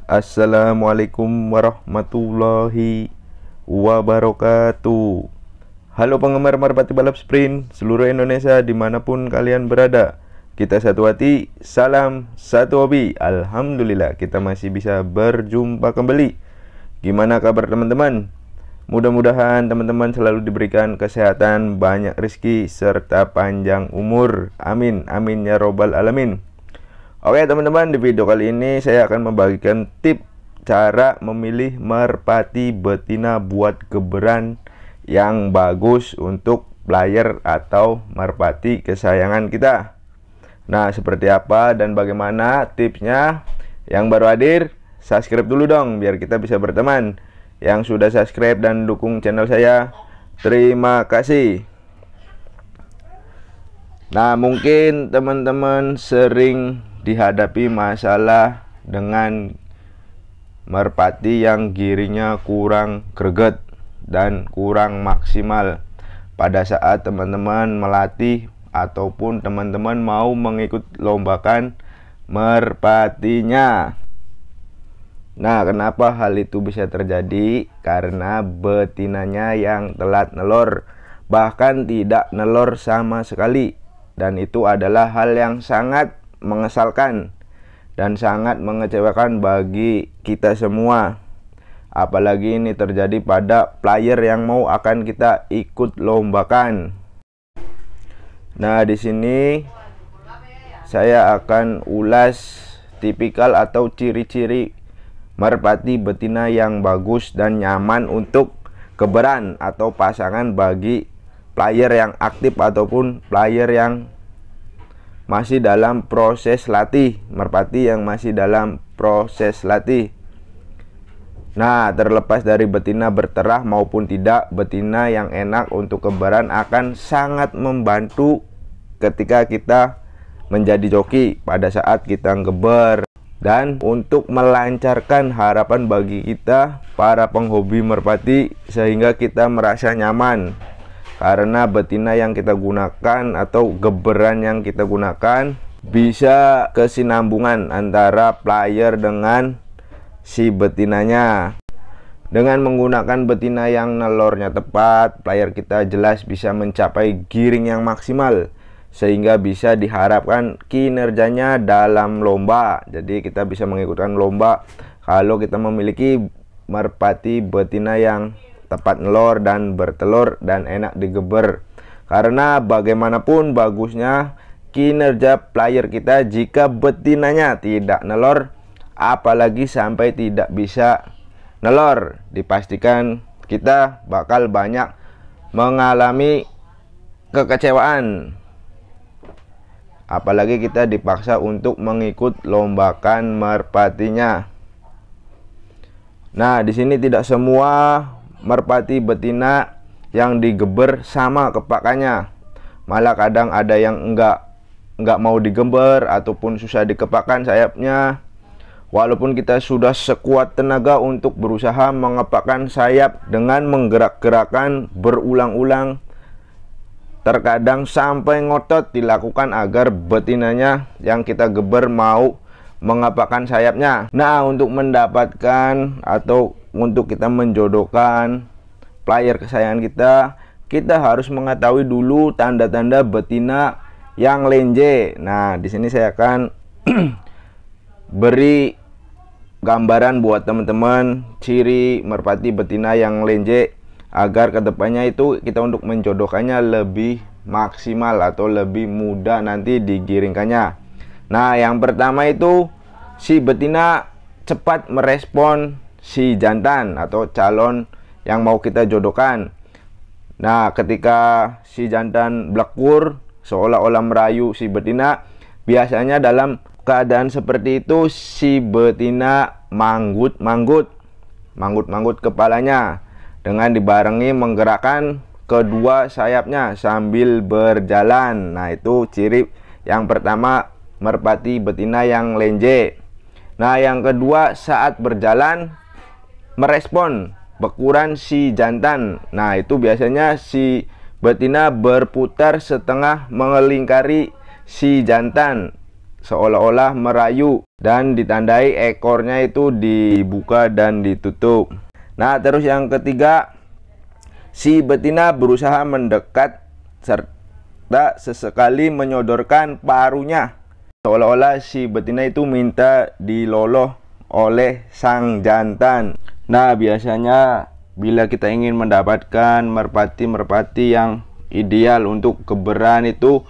Assalamualaikum warahmatullahi wabarakatuh. Halo penggemar merpati balap sprint seluruh Indonesia dimanapun kalian berada. Kita satu hati, salam satu hobi. Alhamdulillah kita masih bisa berjumpa kembali. Gimana kabar teman-teman? Mudah-mudahan teman-teman selalu diberikan kesehatan, banyak rezeki, serta panjang umur. Amin, amin ya robbal alamin. Oke teman-teman, di video kali ini saya akan membagikan tip cara memilih merpati betina buat geberan yang bagus untuk player atau merpati kesayangan kita. Nah, seperti apa dan bagaimana tipsnya? Yang baru hadir, subscribe dulu dong biar kita bisa berteman. Yang sudah subscribe dan dukung channel saya, terima kasih. Nah, mungkin teman-teman sering dihadapi masalah dengan merpati yang giringnya kurang greget dan kurang maksimal pada saat teman-teman melatih ataupun teman-teman mau mengikut lombakan merpatinya. Nah, kenapa hal itu bisa terjadi? Karena betinanya yang telat nelor, bahkan tidak nelor sama sekali. Dan itu adalah hal yang sangat mengesalkan dan sangat mengecewakan bagi kita semua. Apalagi ini terjadi pada player yang mau akan kita ikut lombakan. Nah, di sini saya akan ulas tipikal atau ciri-ciri merpati betina yang bagus dan nyaman untuk geberan atau pasangan bagi player yang aktif ataupun player yang masih dalam proses latih, merpati yang masih dalam proses latih. Nah, terlepas dari betina berterah maupun tidak, betina yang enak untuk geberan akan sangat membantu ketika kita menjadi joki pada saat kita geber, dan untuk melancarkan harapan bagi kita para penghobi merpati sehingga kita merasa nyaman. Karena betina yang kita gunakan atau geberan yang kita gunakan bisa kesinambungan antara player dengan si betinanya. Dengan menggunakan betina yang nelornya tepat, player kita jelas bisa mencapai giring yang maksimal sehingga bisa diharapkan kinerjanya dalam lomba. Jadi kita bisa mengikutkan lomba kalau kita memiliki merpati betina yang tepat nelor dan bertelur dan enak digeber. Karena bagaimanapun bagusnya kinerja player kita jika betinanya tidak nelor, apalagi sampai tidak bisa nelor, dipastikan kita bakal banyak mengalami kekecewaan. Apalagi kita dipaksa untuk mengikut lombakan merpatinya. Nah, di sini tidak semua merpati betina yang digeber sama kepakannya. Malah kadang ada yang enggak mau digeber ataupun susah dikepakkan sayapnya. Walaupun kita sudah sekuat tenaga untuk berusaha mengepakkan sayap dengan menggerak-gerakkan berulang-ulang, terkadang sampai ngotot dilakukan agar betinanya yang kita geber mau mengepakkan sayapnya. Nah, untuk mendapatkan atau untuk kita menjodohkan player kesayangan kita, kita harus mengetahui dulu tanda-tanda betina yang lenje. Nah, di sini saya akan beri gambaran buat teman-teman ciri merpati betina yang lenje agar kedepannya itu kita untuk menjodohkannya lebih maksimal atau lebih mudah nanti digiringkannya. Nah, yang pertama itu si betina cepat merespon si jantan atau calon yang mau kita jodohkan. Nah, ketika si jantan blekur seolah-olah merayu si betina, biasanya dalam keadaan seperti itu si betina manggut-manggut kepalanya dengan dibarengi menggerakkan kedua sayapnya sambil berjalan. Nah, itu ciri yang pertama merpati betina yang lenje. Nah, yang kedua saat berjalan merespon bekuran si jantan. Nah, itu biasanya si betina berputar setengah melingkari si jantan seolah-olah merayu, dan ditandai ekornya itu dibuka dan ditutup. Nah, terus yang ketiga, si betina berusaha mendekat serta sesekali menyodorkan paruhnya, seolah-olah si betina itu minta diloloh oleh sang jantan. Nah, biasanya bila kita ingin mendapatkan merpati-merpati yang ideal untuk keberan itu,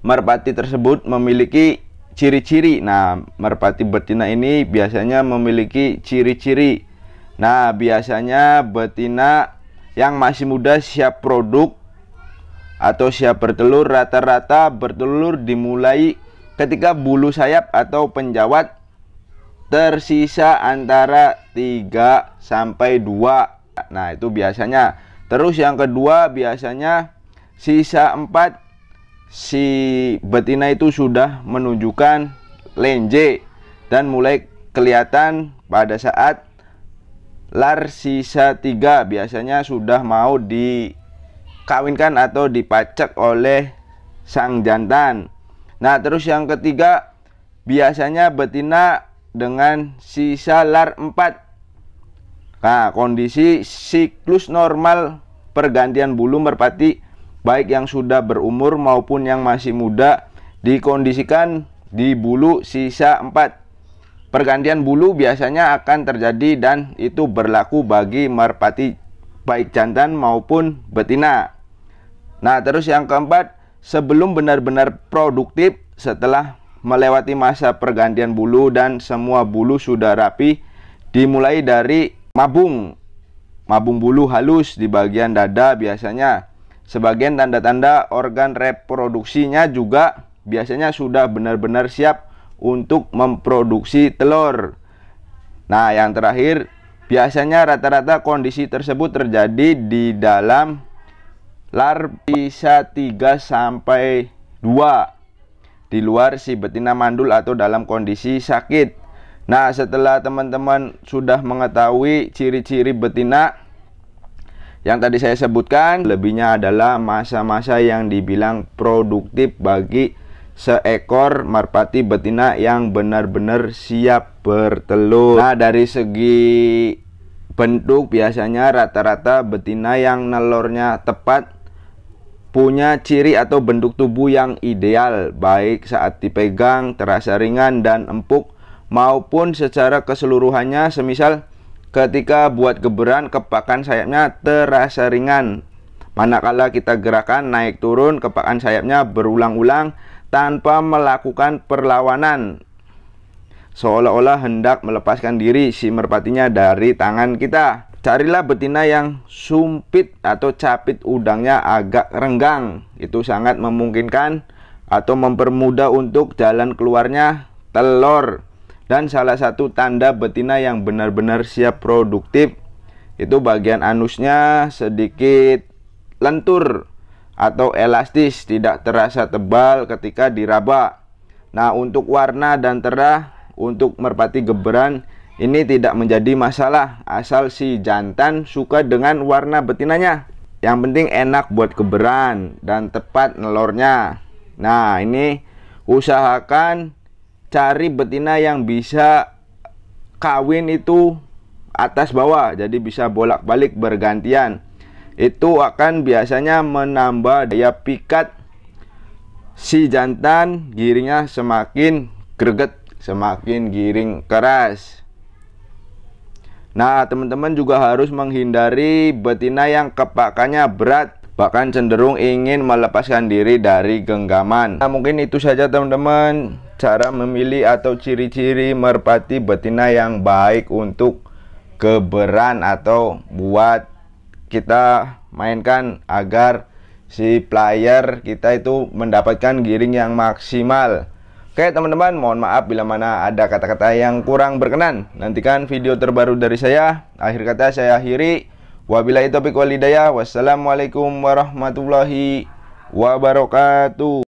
merpati tersebut memiliki ciri-ciri. Nah, merpati betina ini biasanya memiliki ciri-ciri. Nah, biasanya betina yang masih muda siap produk atau siap bertelur, rata-rata bertelur dimulai ketika bulu sayap atau penjawat tersisa antara 3 sampai 2. Nah, itu biasanya. Terus yang kedua, biasanya sisa 4, si betina itu sudah menunjukkan lenje dan mulai kelihatan pada saat lar sisa 3, biasanya sudah mau dikawinkan atau dipacak oleh sang jantan. Nah, terus yang ketiga, biasanya betina dengan sisa lar 4. Nah, kondisi siklus normal pergantian bulu merpati baik yang sudah berumur maupun yang masih muda dikondisikan di bulu sisa 4. Pergantian bulu biasanya akan terjadi dan itu berlaku bagi merpati baik jantan maupun betina. Nah, terus yang keempat, sebelum benar-benar produktif, setelah melewati masa pergantian bulu dan semua bulu sudah rapi, dimulai dari mabung bulu halus di bagian dada biasanya. Sebagian tanda-tanda organ reproduksinya juga biasanya sudah benar-benar siap untuk memproduksi telur. Nah, yang terakhir, biasanya rata-rata kondisi tersebut terjadi di dalam lar sisa 3 sampai 2 di luar si betina mandul atau dalam kondisi sakit. Nah, setelah teman-teman sudah mengetahui ciri-ciri betina yang tadi saya sebutkan, lebihnya adalah masa-masa yang dibilang produktif bagi seekor merpati betina yang benar-benar siap bertelur. Nah, dari segi bentuk biasanya rata-rata betina yang nelornya tepat punya ciri atau bentuk tubuh yang ideal, baik saat dipegang terasa ringan dan empuk maupun secara keseluruhannya, semisal ketika buat geberan kepakan sayapnya terasa ringan. Manakala kita gerakan naik turun kepakan sayapnya berulang-ulang tanpa melakukan perlawanan, seolah-olah hendak melepaskan diri si merpatinya dari tangan kita. Carilah betina yang sumpit atau capit udangnya agak renggang. Itu sangat memungkinkan atau mempermudah untuk jalan keluarnya telur. Dan salah satu tanda betina yang benar-benar siap produktif itu bagian anusnya sedikit lentur atau elastis, tidak terasa tebal ketika diraba. Nah, untuk warna dan terah untuk merpati geberan ini tidak menjadi masalah asal si jantan suka dengan warna betinanya. Yang penting enak buat geberan dan tepat nelornya. Nah, ini usahakan cari betina yang bisa kawin itu atas bawah, jadi bisa bolak-balik bergantian. Itu akan biasanya menambah daya pikat si jantan, giringnya semakin greget, semakin giring keras. Nah, teman-teman juga harus menghindari betina yang kepakannya berat, bahkan cenderung ingin melepaskan diri dari genggaman. Nah, mungkin itu saja teman-teman, cara memilih atau ciri-ciri merpati betina yang baik untuk keberan atau buat kita mainkan agar si player kita itu mendapatkan giring yang maksimal. Oke teman-teman, mohon maaf bila mana ada kata-kata yang kurang berkenan. Nantikan video terbaru dari saya. Akhir kata saya akhiri. Wabillahi taufiq wal hidayah. Wassalamualaikum warahmatullahi wabarakatuh.